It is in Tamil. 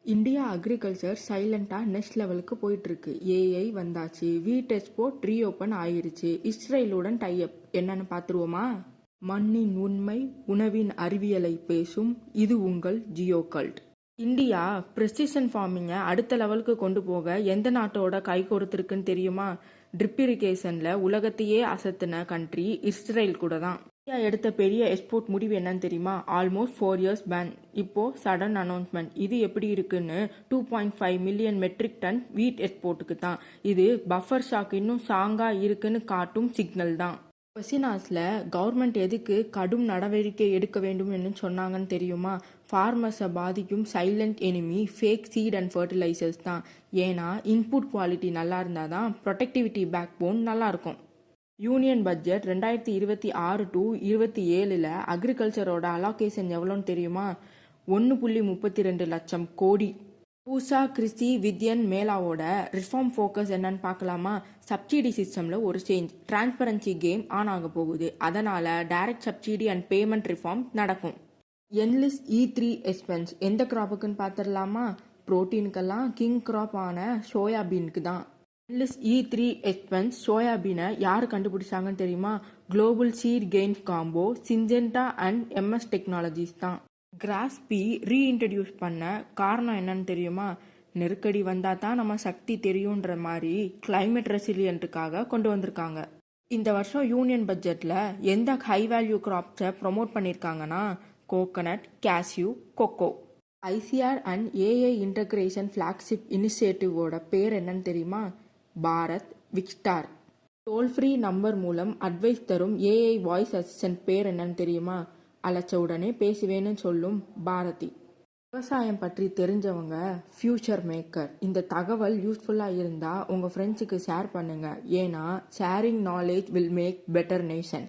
இந்தியா அக்ரிகல்ச்சர் சைலண்டாக நெக்ஸ்ட் லெவலுக்கு போயிட்டுருக்கு. ஏஐ வந்தாச்சு, வீட் எக்ஸ்போர்ட் ரீஓப்பன் ஆயிருச்சு, இஸ்ரேலுடன் டைஅப். என்னன்னு பார்த்துருவோமா? மண்ணின் உண்மை, உணவின் அறிவியலை பேசும் இது உங்கள் ஜியோகல்ட். இந்தியா ப்ரெசிஷன் ஃபார்மிங்கை அடுத்த லெவலுக்கு கொண்டு போக எந்த நாட்டோட கை கொடுத்துருக்குன்னு தெரியுமா? ட்ரிப் இரிகேஷனில் உலகத்தையே அசத்தின கண்ட்ரி இஸ்ரேல் கூட தான். இந்தியா எடுத்த பெரிய எக்ஸ்போர்ட் முடிவு என்னன்னு தெரியுமா? Almost 4 years ban. இப்போ சடன் அனௌன்ஸ்மெண்ட். இது எப்படி இருக்குன்னு 2.5 மில்லியன் மெட்ரிக் டன் வீட் எக்ஸ்போர்ட்டுக்கு தான். இது பஃபர் ஷாக் இன்னும் ஸ்ட்ராங்காக இருக்குன்னு காட்டும் சிக்னல் தான். கொஸ்டினாஸில் கவர்மெண்ட் எதுக்கு கடும் நடவடிக்கை எடுக்க வேண்டும் சொன்னாங்கன்னு தெரியுமா? ஃபார்மர்ஸை பாதிக்கும் silent enemy fake seed and fertilizers தான். ஏன்னா இன்புட் குவாலிட்டி நல்லா இருந்தால் தான் ப்ரொடக்டிவிட்டி பேக் போன் நல்லாயிருக்கும். யூனியன் பட்ஜெட் 2026 to 27 அக்ரிகல்ச்சரோட அலோகேஷன் எவ்வளோன்னு தெரியுமா? 1.32 லட்சம் கோடி. பூசா கிருஷி வித்யன் மேலாவோட ரிஃபார்ம் ஃபோக்கஸ் என்னன்னு பார்க்கலாமா? சப்சிடி சிஸ்டமில் ஒரு சேஞ்ச், டிரான்ஸ்பரன்சி கேம் ஆன் ஆக போகுது. அதனால் direct subsidy and payment reform நடக்கும். என்லிஸ் E3 எக்ஸ்பென்ஸ் எந்த கிராப்புக்குன்னு பார்த்துடலாமா? ப்ரோட்டீனுக்கெல்லாம் கிங் கிராப் ஆன சோயாபீனுக்கு தான். என்லிஸ் E3 எக்ஸ்பென்ஸ் சோயாபீனை யார் கண்டுபிடிச்சாங்கன்னு தெரியுமா? Global seed gain combo, Syngenta and MS technologies தான். கிராஸ்பி ரீஇன்ட்ரடியூஸ் பண்ண காரணம் என்னன்னு தெரியுமா? நெருக்கடி வந்தால் தான் நம்ம சக்தி தெரியுன்ற மாதிரி கிளைமேட் ரெசிலியன்ட்டுக்காக கொண்டு வந்திருக்காங்க. இந்த வருஷம் யூனியன் பட்ஜெட்டில் எந்த ஹை வேல்யூ கிராப்ஸை ப்ரொமோட் பண்ணியிருக்காங்கன்னா coconut, cashew, cocoa. ICR and AI integration flagship இனிஷியேட்டிவோட பேர் என்னன்னு தெரியுமா? Bharat Vistaar. Toll free number மூலம் அட்வைஸ் தரும் ஏஐ வாய்ஸ் அசிஸ்டன்ட் பேர் என்னன்னு தெரியுமா? அழைச்ச உடனே பேசுவேன்னு சொல்லும் பாரதி. விவசாயம் பற்றி தெரிஞ்சவங்க ஃபியூச்சர் மேக்கர். இந்த தகவல் யூஸ்ஃபுல்லாக இருந்தால் உங்கள் ஃப்ரெண்ட்ஸுக்கு ஷேர் பண்ணுங்கள். ஏன்னா sharing knowledge will make better nation.